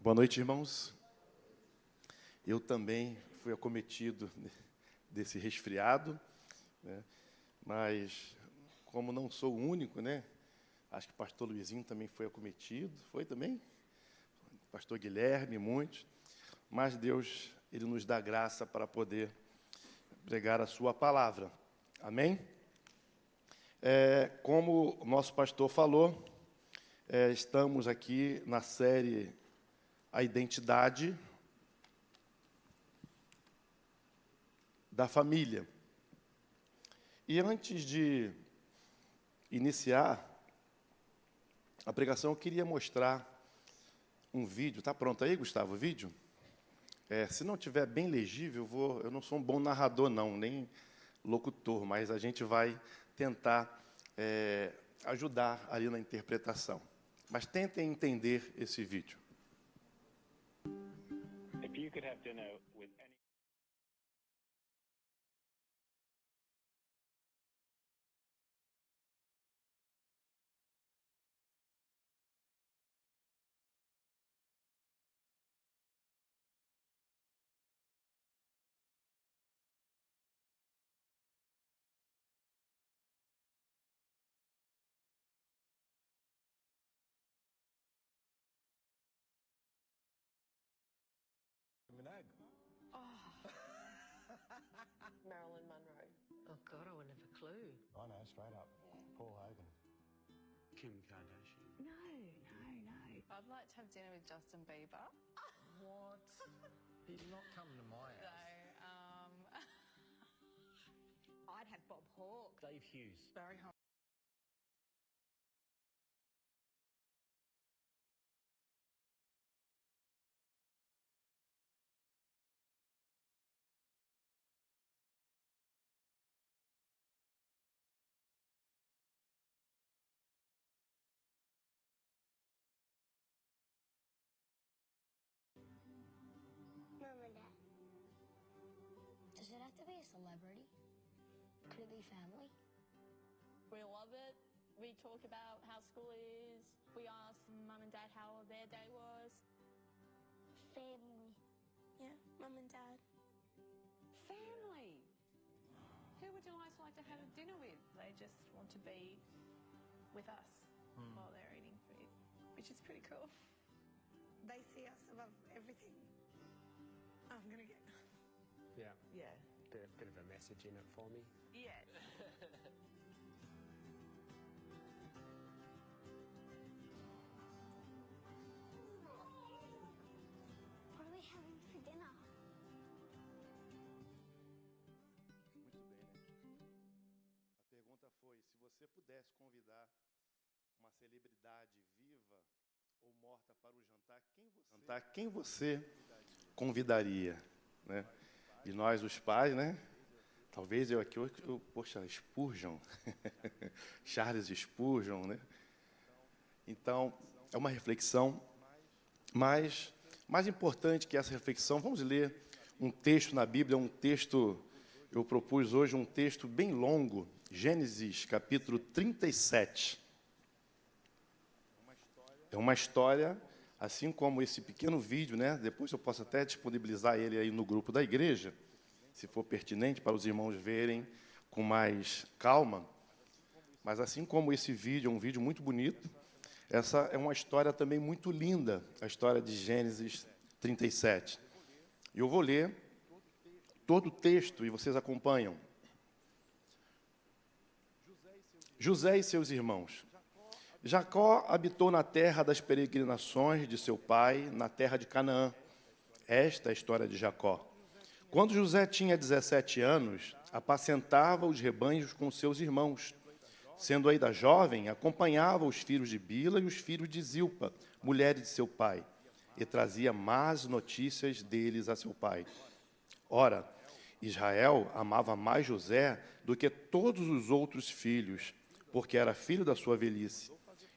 Boa noite, irmãos. Eu também fui acometido desse resfriado, né? Mas, como não sou o único, né? Acho que o pastor Luizinho também foi acometido. Foi também? Pastor Guilherme, muitos. Mas Deus, Ele nos dá graça para poder pregar a sua palavra. Amém? Como o nosso pastor falou, estamos aqui na série A Identidade da Família. E antes de iniciar a pregação, eu queria mostrar um vídeo. Está pronto aí, Gustavo, o vídeo? Se não estiver bem legível, eu não sou um bom narrador, não, nem locutor, mas a gente vai tentar ajudar ali na interpretação. Mas tentem entender esse vídeo. If you could have dinner with any Minogue. Marilyn Monroe. Oh, God, I wouldn't have a clue. I know, straight up. Paul Hogan. Kim Kardashian. No. I'd like to have dinner with Justin Bieber. What? He's not coming to my So, house. I'd have Bob Hawke. Dave Hughes. Barry Hall. Mom and Dad. Does it have to be a celebrity? Could it be family? We love it. We talk about how school is. We ask Mum and Dad how their day was. Family. Yeah, Mum and Dad. Family. Who would you like to have dinner with? They just want to be with us while they're eating food, which is pretty cool. They see us above everything. I'm going to get... Yeah. Yeah. Bit of a message in it for me. Yeah. What are we having for dinner? Muito bem, né? A pergunta foi, se você pudesse convidar uma celebridade viva ou morta para o jantar, quem você convidaria, né? E nós, os pais, né? Talvez eu aqui, poxa, Spurgeon, Charles Spurgeon, né? Então, é uma reflexão, mas mais importante que essa reflexão, vamos ler um texto na Bíblia, eu propus hoje um texto bem longo, Gênesis, capítulo 37. É uma história, assim como esse pequeno vídeo, né? Depois eu posso até disponibilizar ele aí no grupo da igreja, se for pertinente para os irmãos verem com mais calma. Mas assim como esse vídeo é um vídeo muito bonito, essa é uma história também muito linda, a história de Gênesis 37. E eu vou ler todo o texto e vocês acompanham. José e seus irmãos. Jacó habitou na terra das peregrinações de seu pai, na terra de Canaã. Esta é a história de Jacó. Quando José tinha 17 anos, apacentava os rebanhos com seus irmãos. Sendo ainda jovem, acompanhava os filhos de Bila e os filhos de Zilpa, mulheres de seu pai, e trazia más notícias deles a seu pai. Ora, Israel amava mais José do que todos os outros filhos, porque era filho da sua velhice,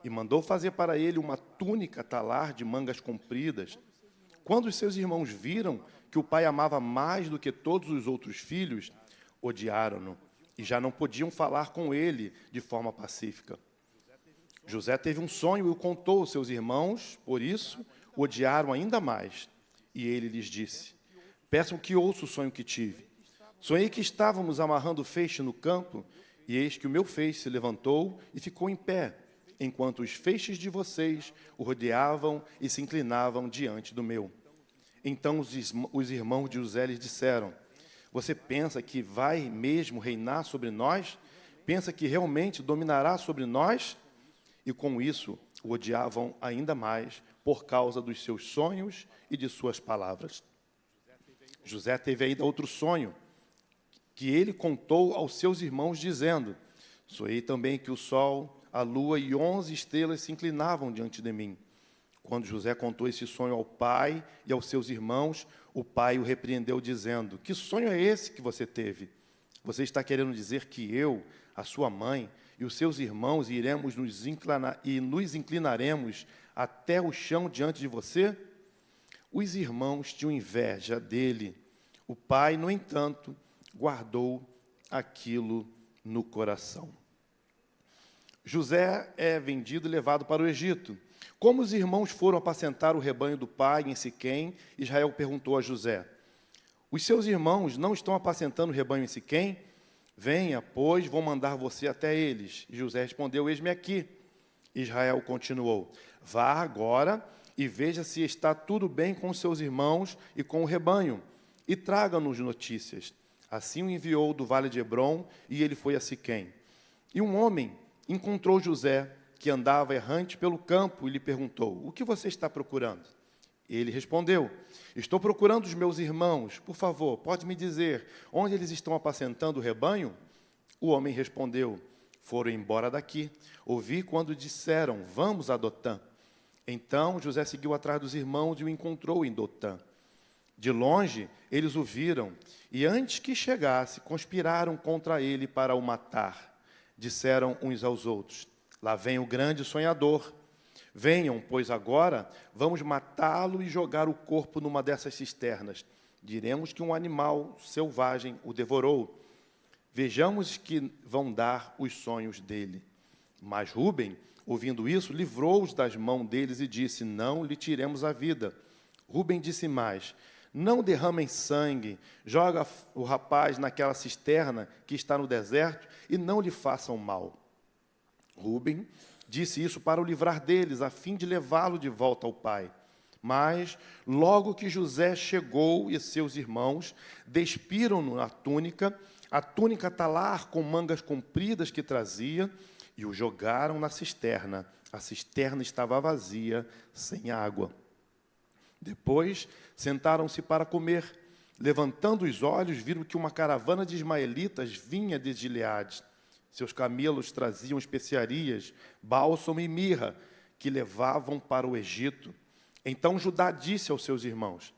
e mandou fazer para ele uma túnica talar de mangas compridas. Quando os seus irmãos viram que o pai amava mais do que todos os outros filhos, odiaram-no e já não podiam falar com ele de forma pacífica. José teve um sonho e o contou aos seus irmãos, por isso o odiaram ainda mais. E ele lhes disse: peçam que ouça o sonho que tive. Sonhei que estávamos amarrando feixe no campo, e eis que o meu feixe se levantou e ficou em pé, enquanto os feixes de vocês o rodeavam e se inclinavam diante do meu. Então os irmãos de José lhes disseram: você pensa que vai mesmo reinar sobre nós? Pensa que realmente dominará sobre nós? E com isso o odiavam ainda mais por causa dos seus sonhos e de suas palavras. José teve ainda outro sonho, que ele contou aos seus irmãos, dizendo: sonhei também que o sol, a lua e 11 estrelas se inclinavam diante de mim. Quando José contou esse sonho ao pai e aos seus irmãos, o pai o repreendeu, dizendo: que sonho é esse que você teve? Você está querendo dizer que eu, a sua mãe e os seus irmãos iremos nos inclinaremos até o chão diante de você? Os irmãos tinham inveja dele. O pai, no entanto, guardou aquilo no coração. José é vendido e levado para o Egito. Como os irmãos foram apacentar o rebanho do pai em Siquém, Israel perguntou a José: os seus irmãos não estão apacentando o rebanho em Siquém? Venha, pois, vou mandar você até eles. E José respondeu: eis-me aqui. Israel continuou: vá agora e veja se está tudo bem com os seus irmãos e com o rebanho, e traga-nos notícias. Assim o enviou do vale de Hebrom, e ele foi a Siquém. E um homem encontrou José, que andava errante pelo campo, e lhe perguntou: o que você está procurando? Ele respondeu: estou procurando os meus irmãos. Por favor, pode me dizer onde eles estão apacentando o rebanho? O homem respondeu: foram embora daqui. Ouvi quando disseram: vamos a Dotã. Então José seguiu atrás dos irmãos e o encontrou em Dotã. De longe, eles o viram, e antes que chegasse, conspiraram contra ele para o matar. Disseram uns aos outros: lá vem o grande sonhador. Venham, pois agora vamos matá-lo e jogar o corpo numa dessas cisternas. Diremos que um animal selvagem o devorou. Vejamos que vão dar os sonhos dele. Mas Rúben, ouvindo isso, livrou-os das mãos deles e disse: não lhe tiremos a vida. Rúben disse mais: não derramem sangue, joga o rapaz naquela cisterna que está no deserto e não lhe façam mal. Rúben disse isso para o livrar deles, a fim de levá-lo de volta ao pai. Mas, logo que José chegou e seus irmãos, despiram-no a túnica talar com mangas compridas que trazia, e o jogaram na cisterna. A cisterna estava vazia, sem água. Depois, sentaram-se para comer. Levantando os olhos, viram que uma caravana de ismaelitas vinha de Gileade. Seus camelos traziam especiarias, bálsamo e mirra, que levavam para o Egito. Então Judá disse aos seus irmãos: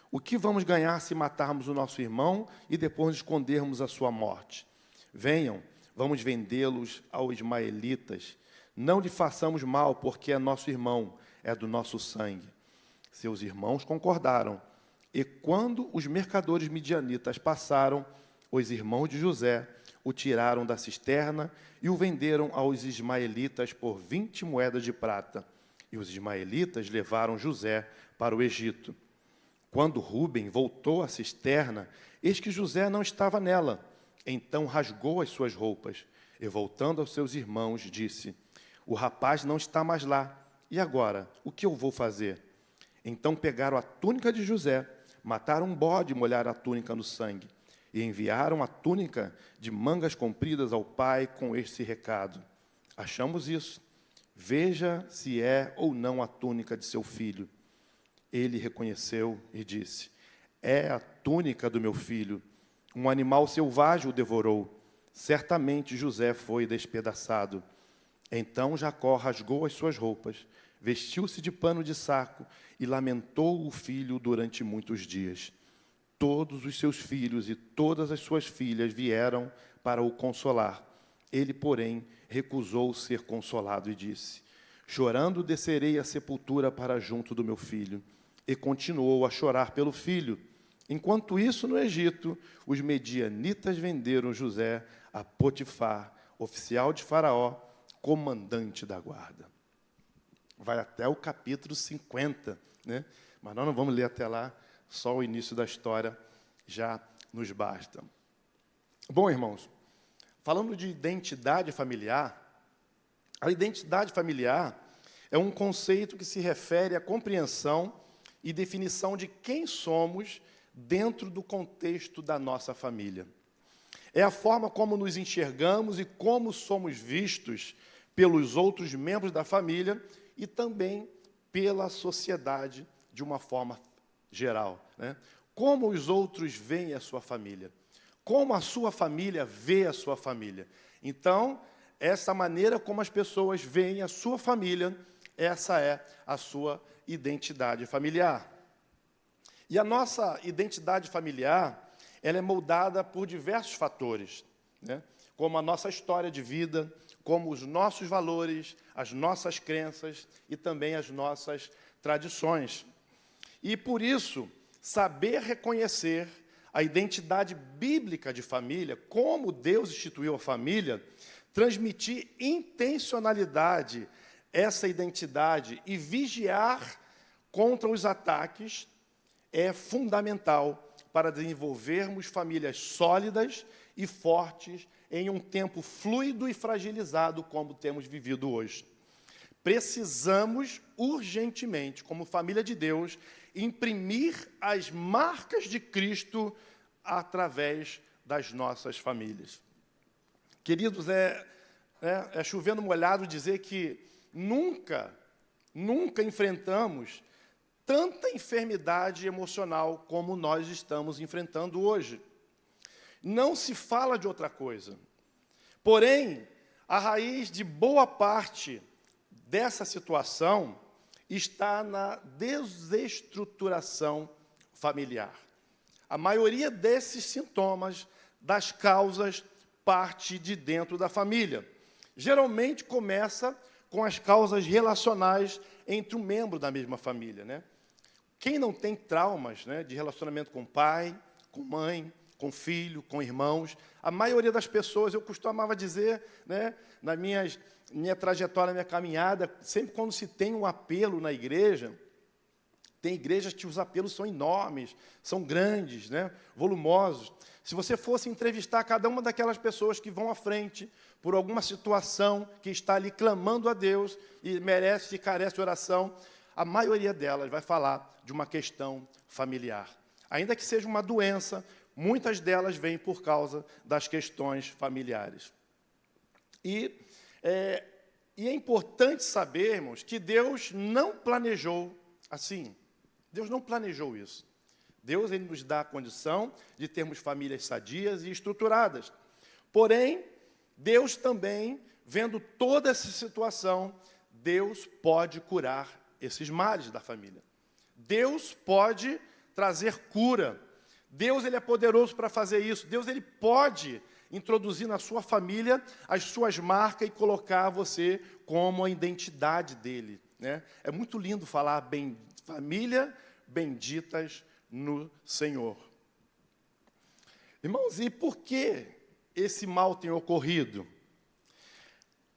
o que vamos ganhar se matarmos o nosso irmão e depois escondermos a sua morte? Venham, vamos vendê-los aos ismaelitas. Não lhe façamos mal, porque é nosso irmão, é do nosso sangue. Seus irmãos concordaram. E quando os mercadores midianitas passaram, os irmãos de José o tiraram da cisterna e o venderam aos ismaelitas por 20 moedas de prata. E os ismaelitas levaram José para o Egito. Quando Rúben voltou à cisterna, eis que José não estava nela. Então rasgou as suas roupas e, voltando aos seus irmãos, disse: o rapaz não está mais lá. E agora, o que eu vou fazer? Então pegaram a túnica de José, mataram um bode e molharam a túnica no sangue. E enviaram a túnica de mangas compridas ao pai com este recado: achamos isso. Veja se é ou não a túnica de seu filho. Ele reconheceu e disse: é a túnica do meu filho. Um animal selvagem o devorou. Certamente José foi despedaçado. Então Jacó rasgou as suas roupas, vestiu-se de pano de saco e lamentou o filho durante muitos dias. Todos os seus filhos e todas as suas filhas vieram para o consolar. Ele, porém, recusou ser consolado e disse: chorando descerei à sepultura para junto do meu filho. E continuou a chorar pelo filho. Enquanto isso, no Egito, os medianitas venderam José a Potifar, oficial de Faraó, comandante da guarda. vai até o capítulo 50, né? Mas nós não vamos ler até lá, só o início da história já nos basta. Bom, irmãos, falando de identidade familiar, a identidade familiar é um conceito que se refere à compreensão e definição de quem somos dentro do contexto da nossa família. É a forma como nos enxergamos e como somos vistos pelos outros membros da família e também pela sociedade de uma forma geral, né? Como os outros veem a sua família, como a sua família vê a sua família. Então, essa maneira como as pessoas veem a sua família, essa é a sua identidade familiar. E a nossa identidade familiar, ela é moldada por diversos fatores, né? Como a nossa história de vida, como os nossos valores, as nossas crenças e também as nossas tradições. E, por isso, saber reconhecer a identidade bíblica de família, como Deus instituiu a família, transmitir intencionalidade essa identidade e vigiar contra os ataques é fundamental para desenvolvermos famílias sólidas e fortes em um tempo fluido e fragilizado como temos vivido hoje. Precisamos urgentemente, como família de Deus, imprimir as marcas de Cristo através das nossas famílias. Queridos, é chovendo molhado dizer que nunca enfrentamos tanta enfermidade emocional como nós estamos enfrentando hoje. Não se fala de outra coisa. Porém, a raiz de boa parte dessa situação está na desestruturação familiar. A maioria desses sintomas, das causas, parte de dentro da família. Geralmente começa com as causas relacionais entre um membro da mesma família, né? Quem não tem traumas, né, de relacionamento com pai, com mãe, com filho, com irmãos, a maioria das pessoas, eu costumava dizer, né, na minha trajetória, na minha caminhada, sempre quando se tem um apelo na igreja, tem igrejas que os apelos são enormes, são grandes, né, volumosos. Se você fosse entrevistar cada uma daquelas pessoas que vão à frente por alguma situação que está ali clamando a Deus e merece e carece de oração, a maioria delas vai falar de uma questão familiar. Ainda que seja uma doença, muitas delas vêm por causa das questões familiares. E é importante sabermos que Deus não planejou assim. Deus não planejou isso. Deus ele nos dá a condição de termos famílias sadias e estruturadas. Porém, Deus também, vendo toda essa situação, Deus pode curar esses males da família. Deus pode trazer cura. Deus ele é poderoso para fazer isso. Deus ele pode introduzir na sua família as suas marcas e colocar você como a identidade dele, né? É muito lindo falar família benditas no Senhor. Irmãos, e por que esse mal tem ocorrido?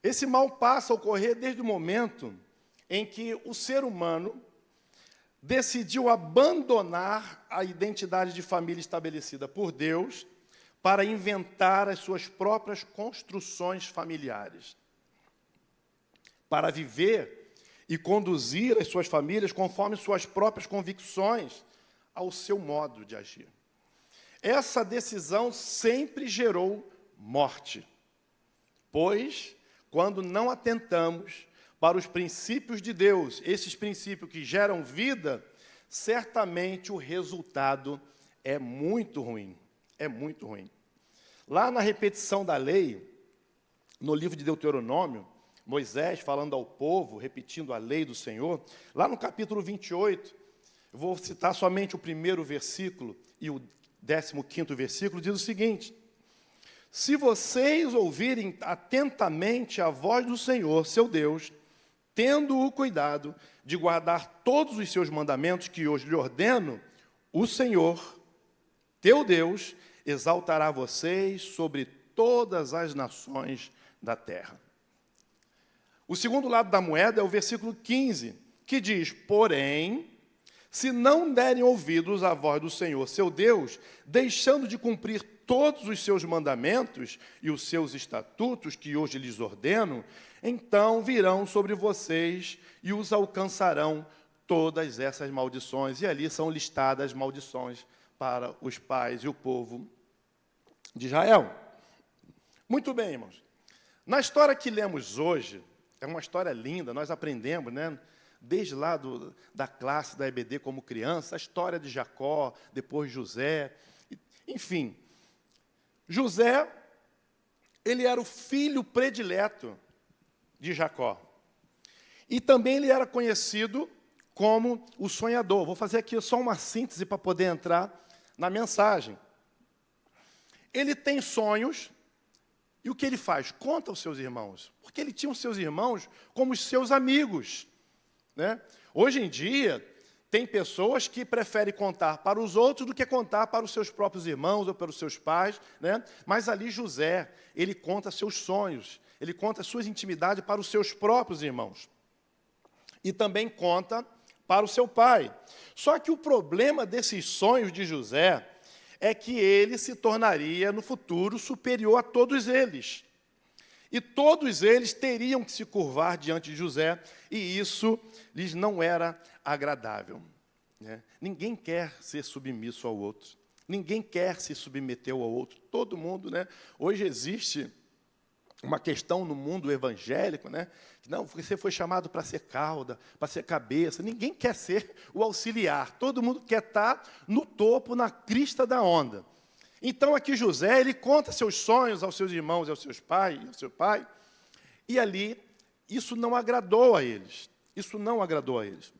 Esse mal passa a ocorrer desde o momento em que o ser humano decidiu abandonar a identidade de família estabelecida por Deus para inventar as suas próprias construções familiares, para viver e conduzir as suas famílias conforme suas próprias convicções, ao seu modo de agir. Essa decisão sempre gerou morte, pois, quando não atentamos para os princípios de Deus, esses princípios que geram vida, certamente o resultado é muito ruim. É muito ruim. Lá na repetição da lei, no livro de Deuteronômio, Moisés falando ao povo, repetindo a lei do Senhor, lá no capítulo 28, eu vou citar somente o primeiro versículo e o 15º versículo, diz o seguinte: se vocês ouvirem atentamente a voz do Senhor, seu Deus, tendo o cuidado de guardar todos os seus mandamentos que hoje lhe ordeno, o Senhor, teu Deus, exaltará vocês sobre todas as nações da terra. O segundo lado da moeda é o versículo 15, que diz: porém, se não derem ouvidos à voz do Senhor, seu Deus, deixando de cumprir todos os seus mandamentos e os seus estatutos que hoje lhes ordeno, então virão sobre vocês e os alcançarão todas essas maldições. E ali são listadas maldições para os pais e o povo de Israel. Muito bem, irmãos. Na história que lemos hoje, é uma história linda, nós aprendemos, né? Desde lá da classe da EBD como criança, a história de Jacó, depois José, enfim. José, ele era o filho predileto de Jacó. E também ele era conhecido como o sonhador. Vou fazer aqui só uma síntese para poder entrar na mensagem. Ele tem sonhos, e o que ele faz? Conta aos seus irmãos. Porque ele tinha os seus irmãos como os seus amigos. Né? Hoje em dia, tem pessoas que preferem contar para os outros do que contar para os seus próprios irmãos ou para os seus pais. Né? Mas ali José, ele conta seus sonhos, ele conta suas intimidades para os seus próprios irmãos. E também conta para o seu pai. Só que o problema desses sonhos de José é que ele se tornaria, no futuro, superior a todos eles. E todos eles teriam que se curvar diante de José, e isso lhes não era agradável. Né? Ninguém quer ser submisso ao outro. Ninguém quer se submeter ao outro. Todo mundo, né? Hoje existe uma questão no mundo evangélico, né? Não, você foi chamado para ser cauda, para ser cabeça. Ninguém quer ser o auxiliar. Todo mundo quer estar no topo, na crista da onda. Então, aqui José, ele conta seus sonhos aos seus irmãos e ao seu pai, e ali, isso não agradou a eles. Isso não agradou a eles.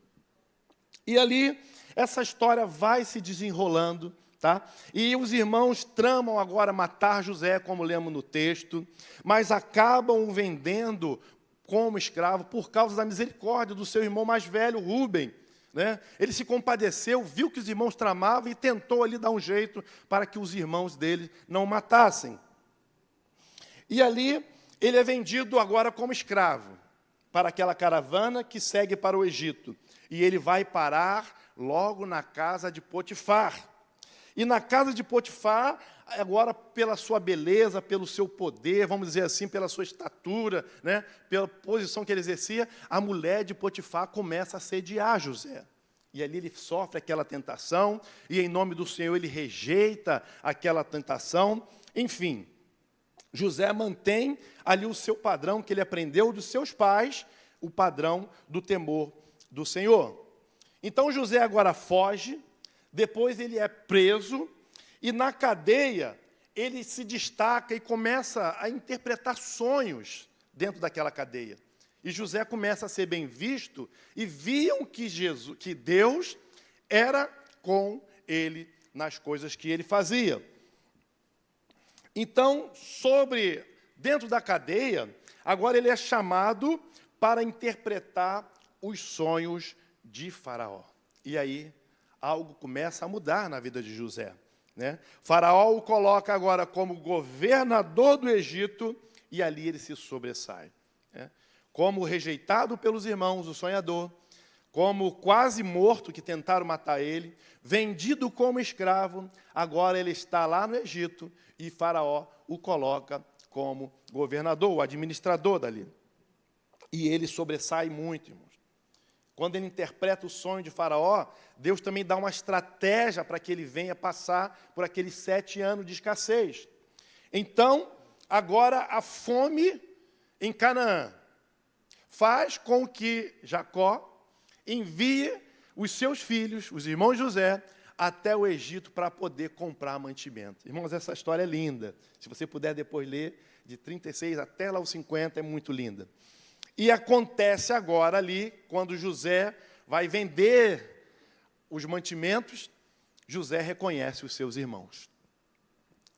E ali, essa história vai se desenrolando, tá? E os irmãos tramam agora matar José, como lemos no texto, mas acabam o vendendo como escravo por causa da misericórdia do seu irmão mais velho, Rúben. Né? Ele se compadeceu, viu que os irmãos tramavam e tentou ali dar um jeito para que os irmãos dele não o matassem. E ali ele é vendido agora como escravo para aquela caravana que segue para o Egito. E ele vai parar logo na casa de Potifar. E na casa de Potifar, agora pela sua beleza, pelo seu poder, vamos dizer assim, pela sua estatura, né, pela posição que ele exercia, a mulher de Potifar começa a sediar José. E ali ele sofre aquela tentação, e em nome do Senhor ele rejeita aquela tentação. Enfim, José mantém ali o seu padrão que ele aprendeu dos seus pais, o padrão do temor do Senhor. Então José agora foge, depois ele é preso, e na cadeia ele se destaca e começa a interpretar sonhos dentro daquela cadeia. E José começa a ser bem visto, e viam que Deus era com ele nas coisas que ele fazia. Então, dentro da cadeia, agora ele é chamado para interpretar os sonhos de Faraó. E aí, algo começa a mudar na vida de José. Né? Faraó o coloca agora como governador do Egito, e ali ele se sobressai. Né? Como rejeitado pelos irmãos, o sonhador, como quase morto, que tentaram matar ele, vendido como escravo, agora ele está lá no Egito, e Faraó o coloca como governador, o administrador dali. E ele sobressai muito, irmãos. Quando ele interpreta o sonho de Faraó, Deus também dá uma estratégia para que ele venha passar por aqueles 7 anos de escassez. Então, agora a fome em Canaã faz com que Jacó envie os seus filhos, os irmãos de José, até o Egito para poder comprar mantimento. Irmãos, essa história é linda. Se você puder depois ler, de 36 até lá os 50, é muito linda. E acontece agora ali, quando José vai vender os mantimentos, José reconhece os seus irmãos.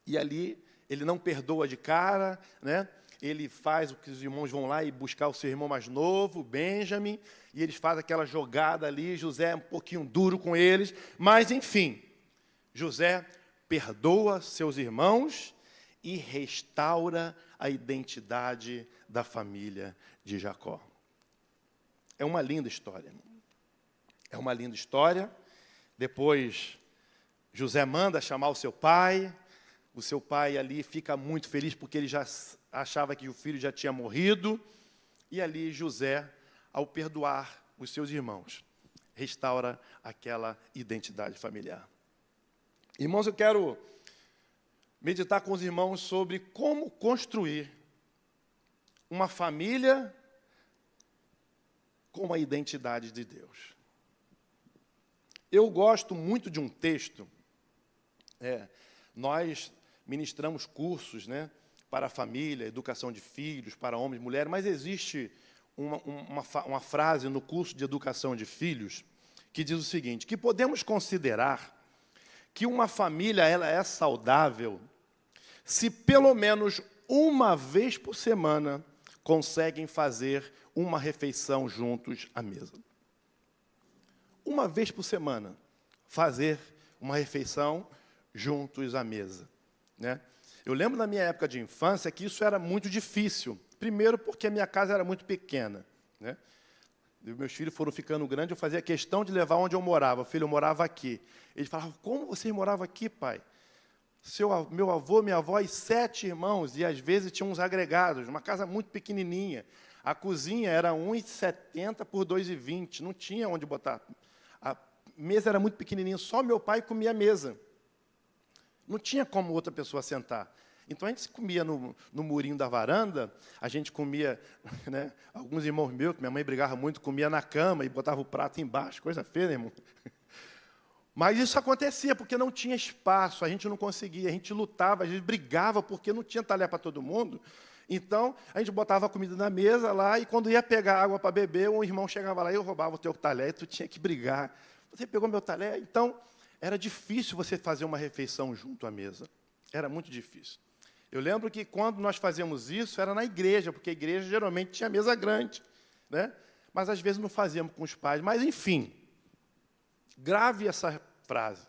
E ali, ele não perdoa de cara, né? Ele faz o que os irmãos vão lá e buscar o seu irmão mais novo, Benjamim, e eles fazem aquela jogada ali, José é um pouquinho duro com eles, mas, enfim, José perdoa seus irmãos e restaura a identidade da família de Jacó. É uma linda história. É uma linda história. Depois, José manda chamar o seu pai. O seu pai ali fica muito feliz porque ele já achava que o filho já tinha morrido. E ali José, ao perdoar os seus irmãos, restaura aquela identidade familiar. Irmãos, eu quero meditar com os irmãos sobre como construir uma família com a identidade de Deus. Eu gosto muito de um texto. Nós ministramos cursos, para a família, educação de filhos, para homens e mulheres, mas existe uma frase no curso de educação de filhos que diz o seguinte, que podemos considerar que uma família ela é saudável se pelo menos uma vez por semana conseguem fazer uma refeição juntos à mesa. Uma vez por semana, fazer uma refeição juntos à mesa. Eu lembro na minha época de infância que isso era muito difícil. Primeiro porque a minha casa era muito pequena. Meus filhos foram ficando grandes, eu fazia questão de levar onde eu morava. O filho, eu morava aqui. Eles falavam, como vocês moravam aqui, pai? Meu avô, minha avó e 7 irmãos, e às vezes tinha uns agregados, uma casa muito pequenininha. A cozinha era 1,70 por 2,20, não tinha onde botar. A mesa era muito pequenininha, só meu pai comia a mesa. Não tinha como outra pessoa sentar. Então, a gente comia no murinho da varanda, a gente comia, alguns irmãos meus, que minha mãe brigava muito, comia na cama e botava o prato embaixo, coisa feia, né, irmão? Mas isso acontecia, porque não tinha espaço, a gente não conseguia, a gente lutava, a gente brigava, porque não tinha talher para todo mundo. Então, a gente botava a comida na mesa lá, e quando ia pegar água para beber, um irmão chegava lá e eu roubava o teu talher, e tu tinha que brigar. Você pegou meu talher? Então, era difícil você fazer uma refeição junto à mesa. Era muito difícil. Eu lembro que quando nós fazíamos isso, era na igreja, porque a igreja geralmente tinha mesa grande. Mas às vezes não fazíamos com os pais. Mas, enfim, grave essa frase.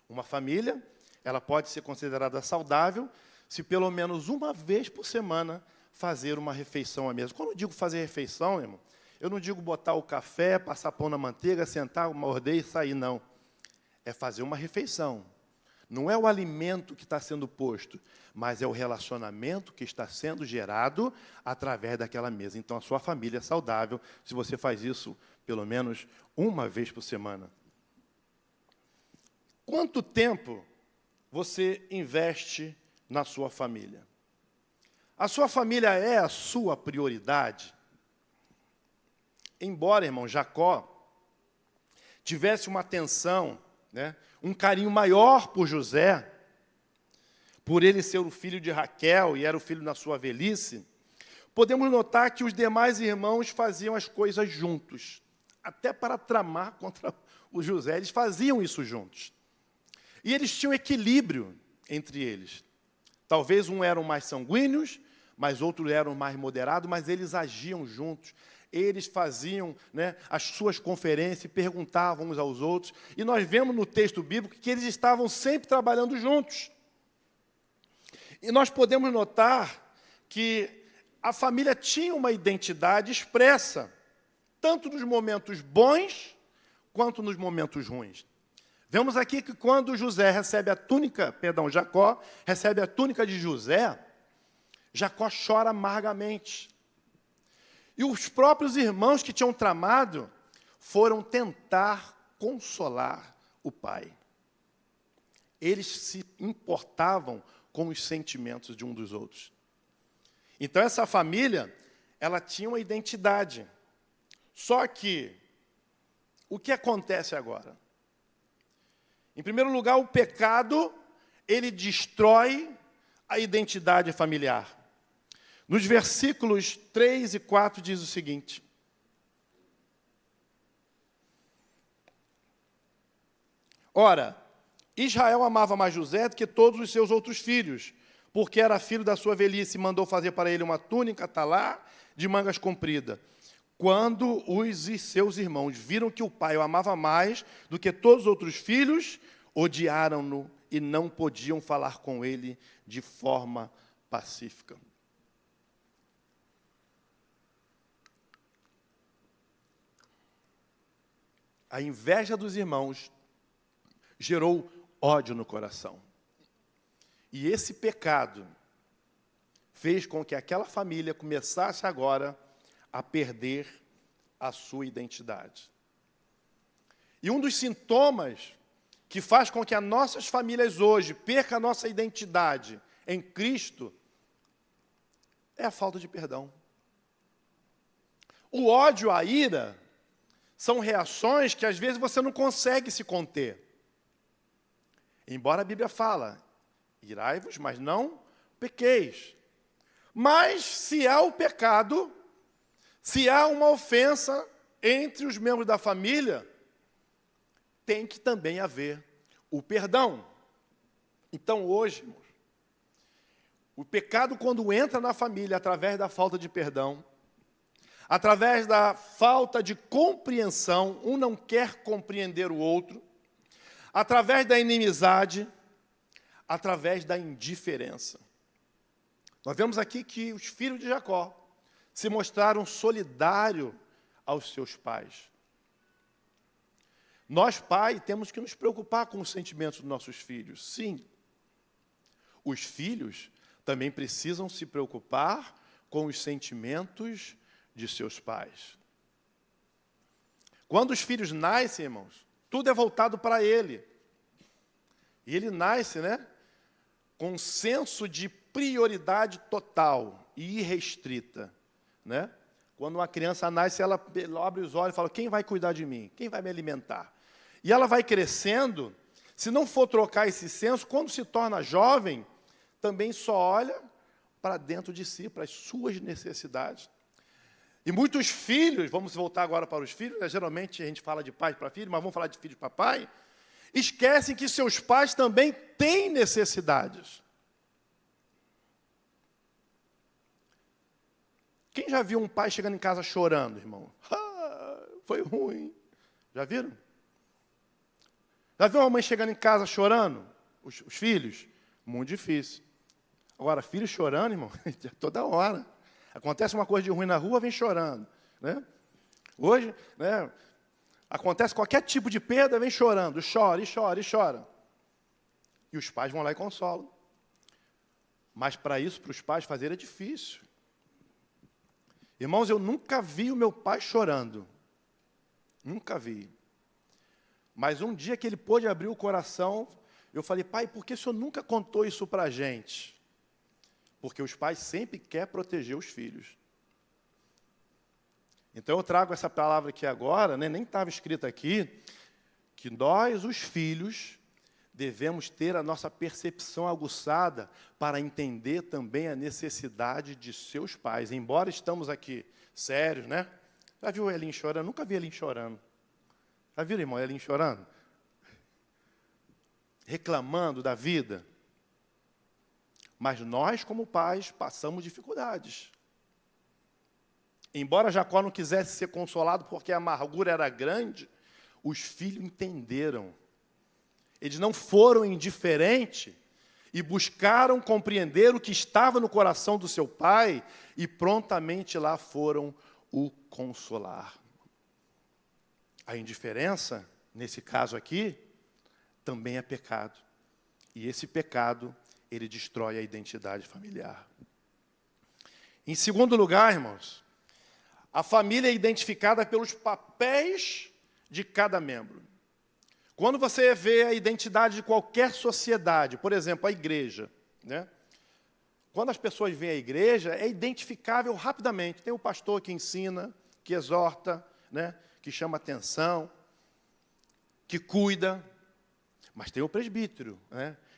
Uma família, ela pode ser considerada saudável se pelo menos uma vez por semana fazer uma refeição à mesa. Quando eu digo fazer refeição, irmão, eu não digo botar o café, passar pão na manteiga, sentar, morder e sair, não. É fazer uma refeição. Não é o alimento que está sendo posto, mas é o relacionamento que está sendo gerado através daquela mesa. Então, a sua família é saudável se você faz isso pelo menos uma vez por semana. Quanto tempo você investe na sua família? A sua família é a sua prioridade? Embora, irmão, Jacó tivesse uma atenção, um carinho maior por José, por ele ser o filho de Raquel e era o filho na sua velhice, podemos notar que os demais irmãos faziam as coisas juntos, até para tramar contra o José, eles faziam isso juntos. E eles tinham equilíbrio entre eles. Talvez um eram mais sanguíneos, mas outros eram mais moderados, mas eles agiam juntos. Eles faziam as suas conferências e perguntavam uns aos outros. E nós vemos no texto bíblico que eles estavam sempre trabalhando juntos. E nós podemos notar que a família tinha uma identidade expressa, tanto nos momentos bons, quanto nos momentos ruins. Vemos aqui que quando Jacó recebe a túnica de José, Jacó chora amargamente. E os próprios irmãos que tinham tramado foram tentar consolar o pai. Eles se importavam com os sentimentos de um dos outros. Então, essa família, ela tinha uma identidade. Só que, o que acontece agora? Em primeiro lugar, o pecado, ele destrói a identidade familiar. Nos versículos 3 e 4 diz o seguinte: Ora, Israel amava mais José do que todos os seus outros filhos, porque era filho da sua velhice e mandou fazer para ele uma túnica talá de mangas compridas. Quando os seus irmãos viram que o pai o amava mais do que todos os outros filhos, odiaram-no e não podiam falar com ele de forma pacífica. a inveja dos irmãos gerou ódio no coração. E esse pecado fez com que aquela família começasse agora a perder a sua identidade. E um dos sintomas que faz com que as nossas famílias hoje percam a nossa identidade em Cristo é a falta de perdão. O ódio, a ira, são reações que às vezes você não consegue se conter. Embora a Bíblia fala, irai-vos, mas não pequeis. Mas se há o pecado, se há uma ofensa entre os membros da família, tem que também haver o perdão. Então hoje, irmãos, o pecado quando entra na família através da falta de perdão, através da falta de compreensão, um não quer compreender o outro, através da inimizade, através da indiferença. Nós vemos aqui que os filhos de Jacó se mostraram solidários aos seus pais. Nós, pai, temos que nos preocupar com os sentimentos dos nossos filhos. Sim. Os filhos também precisam se preocupar com os sentimentos de seus pais. Quando os filhos nascem, irmãos, tudo é voltado para ele. E ele nasce, com um senso de prioridade total e irrestrita, Quando uma criança nasce, ela abre os olhos e fala, quem vai cuidar de mim? Quem vai me alimentar? E ela vai crescendo, se não for trocar esse senso, quando se torna jovem, também só olha para dentro de si, para as suas necessidades. E muitos filhos, vamos voltar agora para os filhos, geralmente a gente fala de pai para filho, mas vamos falar de filho para pai, esquecem que seus pais também têm necessidades. Quem já viu um pai chegando em casa chorando, irmão? Foi ruim. Já viram? Já viu uma mãe chegando em casa chorando? Os filhos? Muito difícil. Agora, filho chorando, irmão, toda hora. Acontece uma coisa de ruim na rua, vem chorando. Hoje, acontece qualquer tipo de perda, vem chorando. Chora, e chora, e chora. E os pais vão lá e consolam. Mas para isso, para os pais fazerem, é difícil. Irmãos, eu nunca vi o meu pai chorando. Nunca vi. Mas um dia que ele pôde abrir o coração, eu falei, pai, por que o senhor nunca contou isso para a gente? Porque os pais sempre querem proteger os filhos. Então eu trago essa palavra aqui agora, nem estava escrita aqui, que nós, os filhos, devemos ter a nossa percepção aguçada para entender também a necessidade de seus pais. Embora estamos aqui sérios, Já viu o Elinho chorando? Nunca vi Elinho chorando. Já viu, irmão, Elinho chorando? Reclamando da vida. Mas nós, como pais, passamos dificuldades. Embora Jacó não quisesse ser consolado porque a amargura era grande, os filhos entenderam. Eles não foram indiferentes e buscaram compreender o que estava no coração do seu pai e prontamente lá foram o consolar. A indiferença, nesse caso aqui, também é pecado. E esse pecado, ele destrói a identidade familiar. Em segundo lugar, irmãos, a família é identificada pelos papéis de cada membro. Quando você vê a identidade de qualquer sociedade, por exemplo, a igreja, Quando as pessoas veem a igreja, é identificável rapidamente. Tem o pastor que ensina, que exorta, que chama atenção, que cuida. Mas tem o presbítero,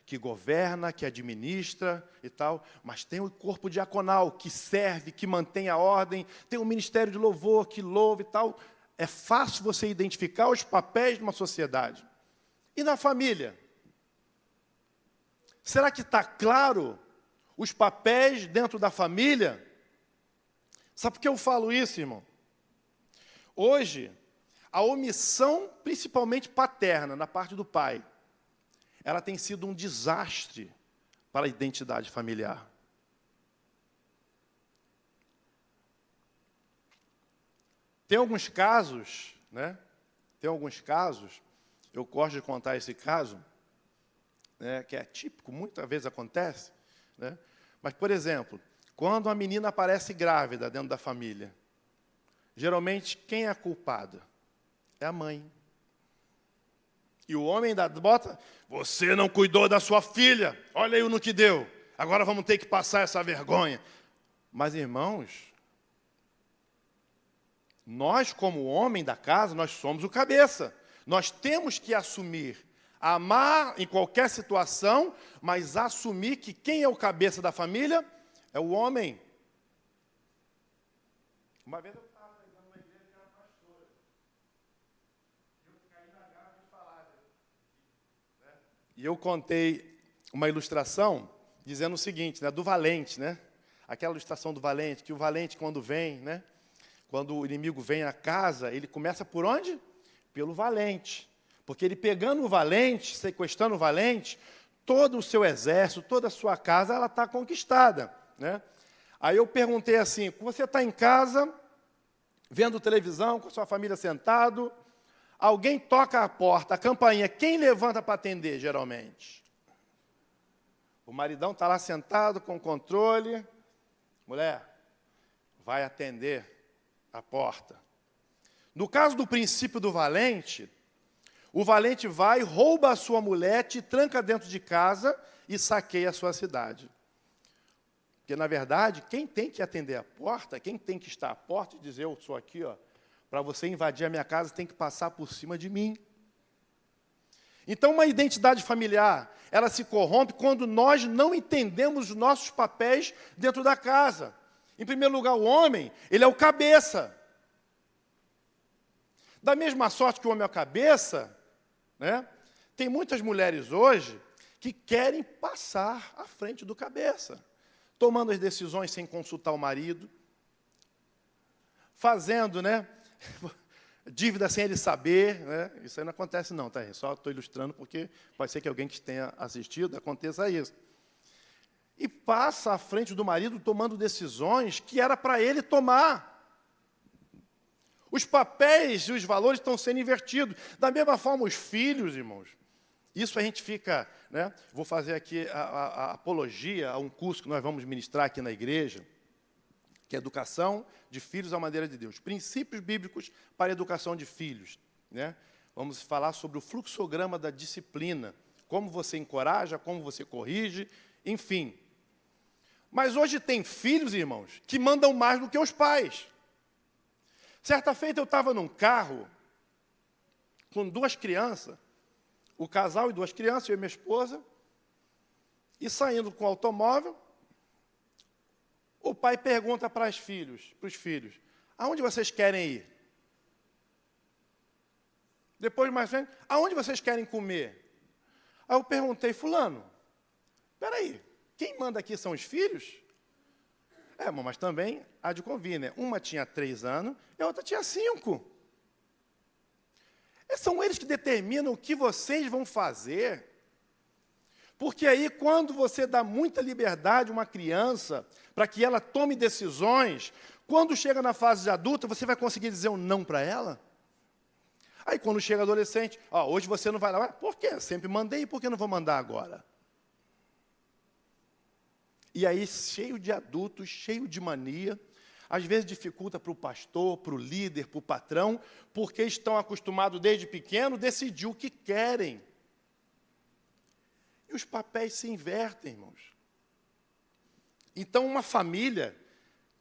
que governa, que administra e tal. Mas tem o corpo diaconal, que serve, que mantém a ordem. Tem o ministério de louvor, que louva e tal. É fácil você identificar os papéis de uma sociedade. E na família? Será que está claro os papéis dentro da família? Sabe por que eu falo isso, irmão? Hoje, a omissão, principalmente paterna, na parte do pai, ela tem sido um desastre para a identidade familiar. Tem alguns casos, Tem alguns casos, eu gosto de contar esse caso, né, que é típico, muitas vezes acontece, né? Mas, por exemplo, quando a menina aparece grávida dentro da família, geralmente quem é a culpada? É a mãe. E o homem bota, você não cuidou da sua filha, olha aí no que deu, agora vamos ter que passar essa vergonha. Mas, irmãos, nós, como homem da casa, nós somos o cabeça. Nós temos que assumir, amar em qualquer situação, mas assumir que quem é o cabeça da família é o homem. Uma vez eu estava pregando numa igreja que era pastora. E eu caí na garra de falar. Né? E eu contei uma ilustração dizendo o seguinte, né, do valente, né? Aquela ilustração do valente, que o valente quando vem, né? Quando o inimigo vem à casa, ele começa por onde? Pelo valente. Porque ele pegando o valente, sequestrando o valente, todo o seu exército, toda a sua casa, ela está conquistada, né? Aí eu perguntei assim, você está em casa, vendo televisão, com a sua família sentado, alguém toca a porta, a campainha, quem levanta para atender, geralmente? O maridão está lá sentado com o controle, mulher, vai atender a porta. No caso do princípio do valente, o valente vai, rouba a sua mulher, te tranca dentro de casa e saqueia a sua cidade. Porque, na verdade, quem tem que atender a porta, quem tem que estar à porta e dizer, eu sou aqui, ó, para você invadir a minha casa, tem que passar por cima de mim. Então, uma identidade familiar, ela se corrompe quando nós não entendemos os nossos papéis dentro da casa. Em primeiro lugar, o homem, ele é o cabeça. Da mesma sorte que o homem é o cabeça, né, tem muitas mulheres hoje que querem passar à frente do cabeça, tomando as decisões sem consultar o marido, fazendo, né, dívida sem ele saber, né? Isso aí não acontece não, tá? Só estou ilustrando porque pode ser que alguém que tenha assistido aconteça isso. E passa à frente do marido tomando decisões que era para ele tomar. Os papéis e os valores estão sendo invertidos. Da mesma forma, os filhos, irmãos. Isso a gente fica, né? Vou fazer aqui a apologia a um curso que nós vamos ministrar aqui na igreja, que é Educação de Filhos à Maneira de Deus. Princípios bíblicos para a educação de filhos, né? Vamos falar sobre o fluxograma da disciplina, como você encoraja, como você corrige, enfim. Mas hoje tem filhos, irmãos, que mandam mais do que os pais. Certa feita eu estava num carro com duas crianças, o casal e duas crianças, eu e minha esposa, e saindo com o automóvel, o pai pergunta para os filhos, aonde vocês querem ir? Depois, mais frente, aonde vocês querem comer? Aí eu perguntei, fulano, espera aí, quem manda aqui são os filhos? Mas também há de convir, né? Uma tinha 3 anos e a outra tinha 5. São eles que determinam o que vocês vão fazer. Porque aí, quando você dá muita liberdade a uma criança para que ela tome decisões, quando chega na fase de adulta, você vai conseguir dizer um não para ela? Aí, quando chega adolescente, hoje você não vai lá. Por quê? Eu sempre mandei, por que não vou mandar agora? E aí, cheio de adultos, cheio de mania, às vezes dificulta para o pastor, para o líder, para o patrão, porque estão acostumados desde pequeno a decidir o que querem. E os papéis se invertem, irmãos. Então, uma família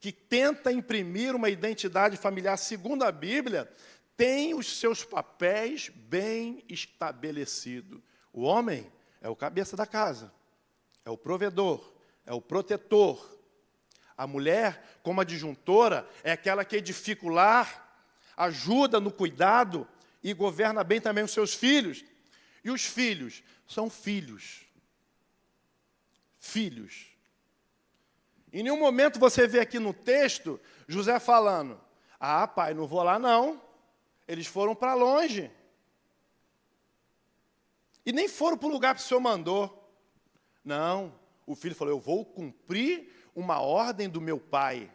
que tenta imprimir uma identidade familiar segundo a Bíblia, tem os seus papéis bem estabelecidos. O homem é o cabeça da casa, é o provedor, é o protetor. A mulher, como adjuntora, é aquela que edifica o lar, ajuda no cuidado e governa bem também os seus filhos. E os filhos são filhos. Filhos. Em nenhum momento você vê aqui no texto José falando, pai, não vou lá não. Eles foram para longe. E nem foram para o lugar que o senhor mandou. Não. O filho falou, eu vou cumprir uma ordem do meu pai.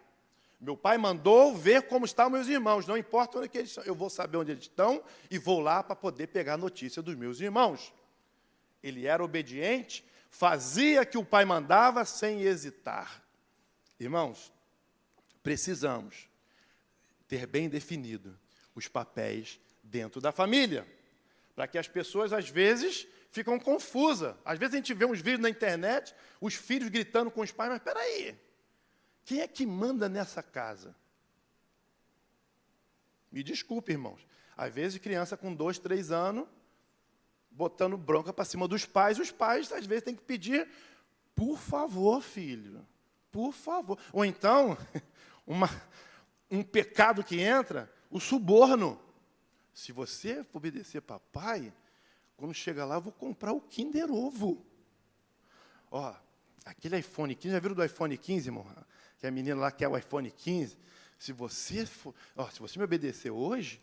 Meu pai mandou ver como estão meus irmãos. Não importa onde eles estão. Eu vou saber onde eles estão e vou lá para poder pegar a notícia dos meus irmãos. Ele era obediente, fazia o que o pai mandava sem hesitar. Irmãos, precisamos ter bem definido os papéis dentro da família, para que as pessoas, às vezes, ficam confusas. Às vezes a gente vê uns vídeos na internet, os filhos gritando com os pais, mas espera aí, quem é que manda nessa casa? Me desculpe, irmãos. Às vezes, criança com 2, 3 anos, botando bronca para cima dos pais, os pais, às vezes, têm que pedir, por favor, filho, por favor. Ou então, um pecado que entra, o suborno. Se você obedecer papai, quando chega lá, eu vou comprar o Kinder Ovo. Ó, aquele iPhone 15, já viram do iPhone 15, irmão? Que a menina lá quer o iPhone 15. Se você me obedecer hoje,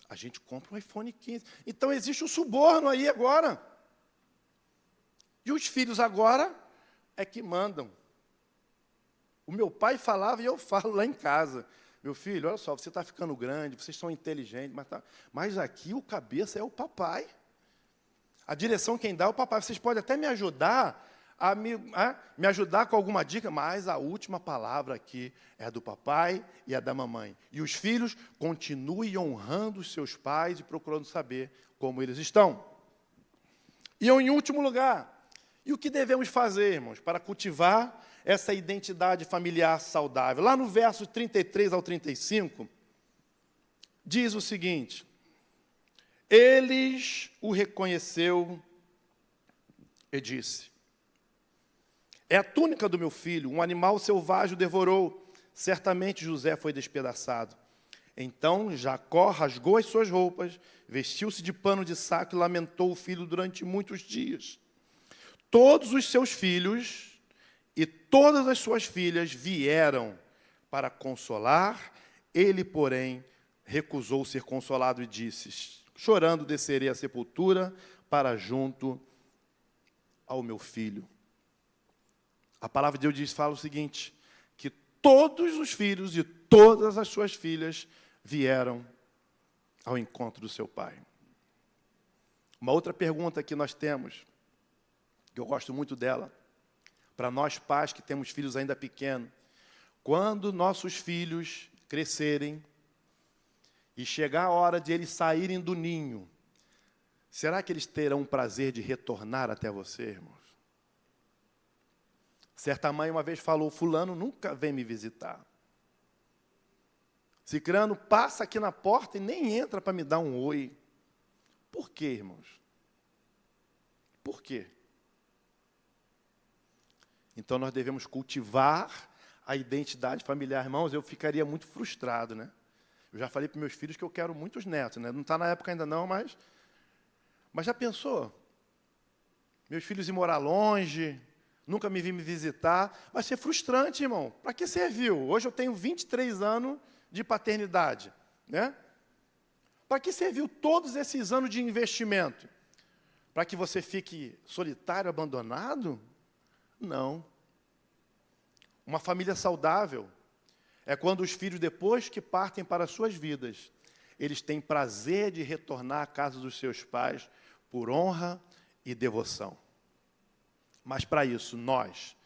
a gente compra um iPhone 15. Então, existe o suborno aí agora. E os filhos agora é que mandam. O meu pai falava e eu falo lá em casa. Meu filho, olha só, você está ficando grande, vocês são inteligentes, mas aqui o cabeça é o papai. A direção quem dá é o papai. Vocês podem até me ajudar, me ajudar com alguma dica, mas a última palavra aqui é do papai e é da mamãe. E os filhos continuem honrando os seus pais e procurando saber como eles estão. E em último lugar, e o que devemos fazer, irmãos, para cultivar essa identidade familiar saudável? Lá no verso 33 ao 35, diz o seguinte: eles o reconheceu e disse: é a túnica do meu filho, um animal selvagem o devorou, certamente José foi despedaçado. Então Jacó rasgou as suas roupas, vestiu-se de pano de saco e lamentou o filho durante muitos dias. Todos os seus filhos e todas as suas filhas vieram para consolar, ele, porém, recusou ser consolado e disse: chorando descerei à sepultura para junto ao meu filho. A palavra de Deus fala o seguinte, que todos os filhos e todas as suas filhas vieram ao encontro do seu pai. Uma outra pergunta que nós temos, que eu gosto muito dela, para nós pais que temos filhos ainda pequenos: quando nossos filhos crescerem e chegar a hora de eles saírem do ninho, será que eles terão o prazer de retornar até você, irmãos? Certa mãe uma vez falou: fulano nunca vem me visitar. Cicrano passa aqui na porta e nem entra para me dar um oi. Por quê, irmãos? Por quê? Então nós devemos cultivar a identidade familiar. Irmãos, eu ficaria muito frustrado, né? Eu já falei para meus filhos que eu quero muitos netos, né? Não está na época ainda não, mas já pensou? Meus filhos ir morar longe, nunca me vir me visitar, vai ser frustrante, irmão. Para que serviu? Hoje eu tenho 23 anos de paternidade, né? Para que serviu todos esses anos de investimento? Para que você fique solitário, abandonado? Não. Uma família saudável é quando os filhos, depois que partem para as suas vidas, eles têm prazer de retornar à casa dos seus pais por honra e devoção. Mas para isso, nós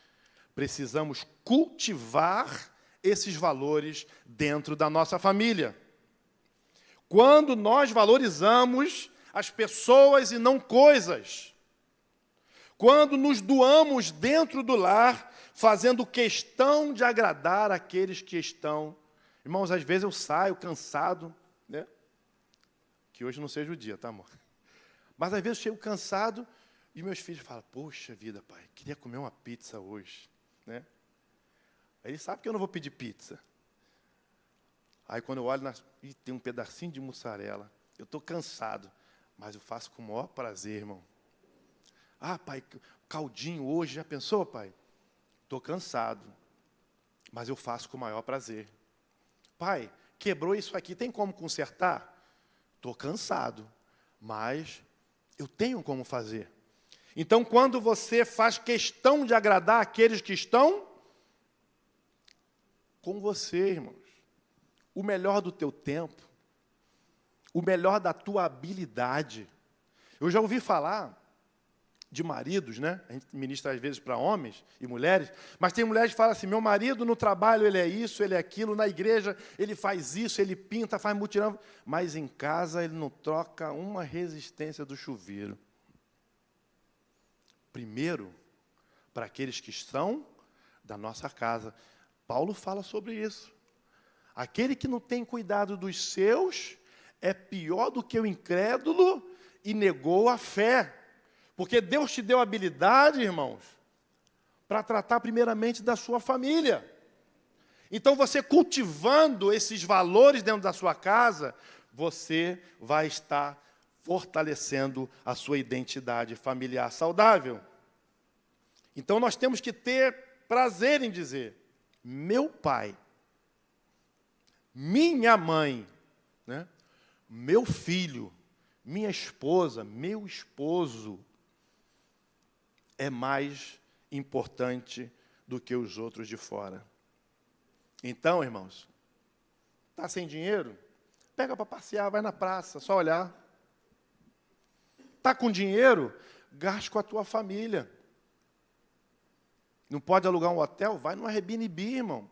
precisamos cultivar esses valores dentro da nossa família. Quando nós valorizamos as pessoas e não coisas, quando nos doamos dentro do lar, fazendo questão de agradar aqueles que estão... Irmãos, às vezes eu saio cansado, né? Que hoje não seja o dia, tá, amor? Mas às vezes eu chego cansado e meus filhos falam: poxa vida, pai, queria comer uma pizza hoje, né? Aí eles sabem que eu não vou pedir pizza. Aí quando eu olho, tem um pedacinho de mussarela. Eu estou cansado, mas eu faço com o maior prazer, irmão. Ah, pai, caldinho hoje, já pensou, pai? Estou cansado, mas eu faço com o maior prazer. Pai, quebrou isso aqui, tem como consertar? Estou cansado, mas eu tenho como fazer. Então, quando você faz questão de agradar aqueles que estão com você, irmãos. O melhor do teu tempo, o melhor da tua habilidade. Eu já ouvi falar de maridos, né? A gente ministra às vezes para homens e mulheres, mas tem mulheres que falam assim, meu marido no trabalho ele é isso, ele é aquilo, na igreja ele faz isso, ele pinta, faz mutirão, mas em casa ele não troca uma resistência do chuveiro. Primeiro, para aqueles que estão da nossa casa. Paulo fala sobre isso. Aquele que não tem cuidado dos seus é pior do que o incrédulo e negou a fé. Porque Deus te deu habilidade, irmãos, para tratar primeiramente da sua família. Então, você cultivando esses valores dentro da sua casa, você vai estar fortalecendo a sua identidade familiar saudável. Então, nós temos que ter prazer em dizer, meu pai, minha mãe, né? Meu filho, minha esposa, meu esposo, é mais importante do que os outros de fora. Então, irmãos, está sem dinheiro? Pega para passear, vai na praça, só olhar. Está com dinheiro? Gaste com a tua família. Não pode alugar um hotel? Vai no Airbnb, irmão.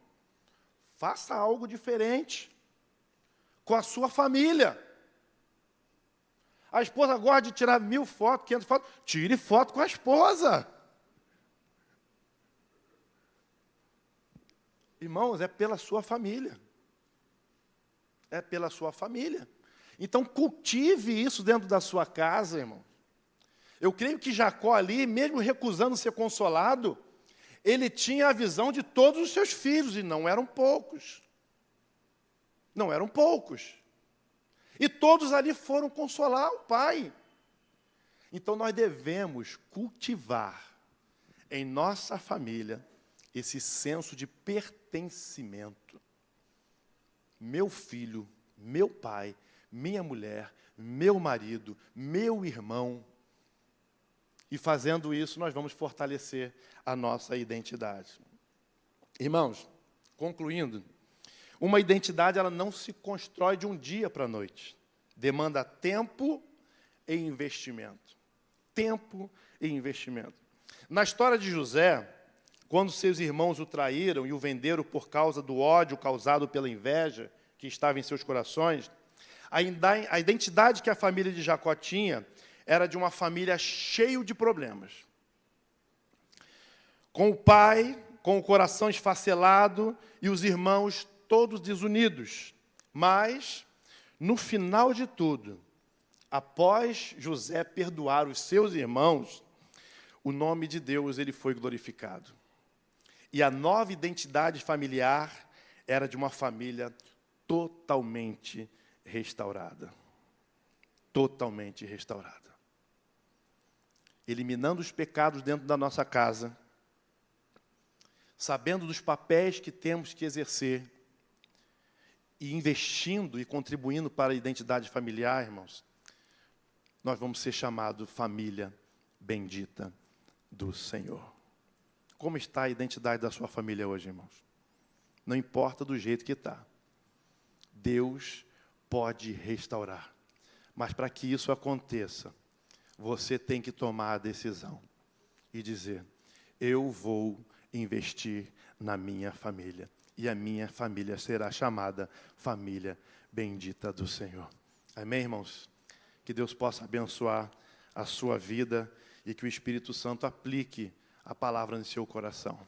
Faça algo diferente com a sua família. A esposa gosta de tirar 1000 fotos, 500 fotos. Tire foto com a esposa. Irmãos, é pela sua família. É pela sua família. Então, cultive isso dentro da sua casa, irmão. Eu creio que Jacó ali, mesmo recusando ser consolado, ele tinha a visão de todos os seus filhos, e não eram poucos. Não eram poucos. E todos ali foram consolar o pai. Então, nós devemos cultivar em nossa família esse senso de pertencimento. Meu filho, meu pai, minha mulher, meu marido, meu irmão. E fazendo isso, nós vamos fortalecer a nossa identidade. Irmãos, concluindo, uma identidade ela não se constrói de um dia para a noite. Demanda tempo e investimento. Tempo e investimento. Na história de José, quando seus irmãos o traíram e o venderam por causa do ódio causado pela inveja que estava em seus corações, a identidade que a família de Jacó tinha era de uma família cheia de problemas. Com o pai, com o coração esfacelado e os irmãos todos desunidos. Mas, no final de tudo, após José perdoar os seus irmãos, o nome de Deus ele foi glorificado. E a nova identidade familiar era de uma família totalmente restaurada. Totalmente restaurada. Eliminando os pecados dentro da nossa casa, sabendo dos papéis que temos que exercer, e investindo e contribuindo para a identidade familiar, irmãos, nós vamos ser chamados família bendita do Senhor. Como está a identidade da sua família hoje, irmãos? Não importa do jeito que está. Deus pode restaurar. Mas para que isso aconteça, você tem que tomar a decisão e dizer, eu vou investir na minha família. E a minha família será chamada família bendita do Senhor. Amém, irmãos? Que Deus possa abençoar a sua vida e que o Espírito Santo aplique a palavra no seu coração.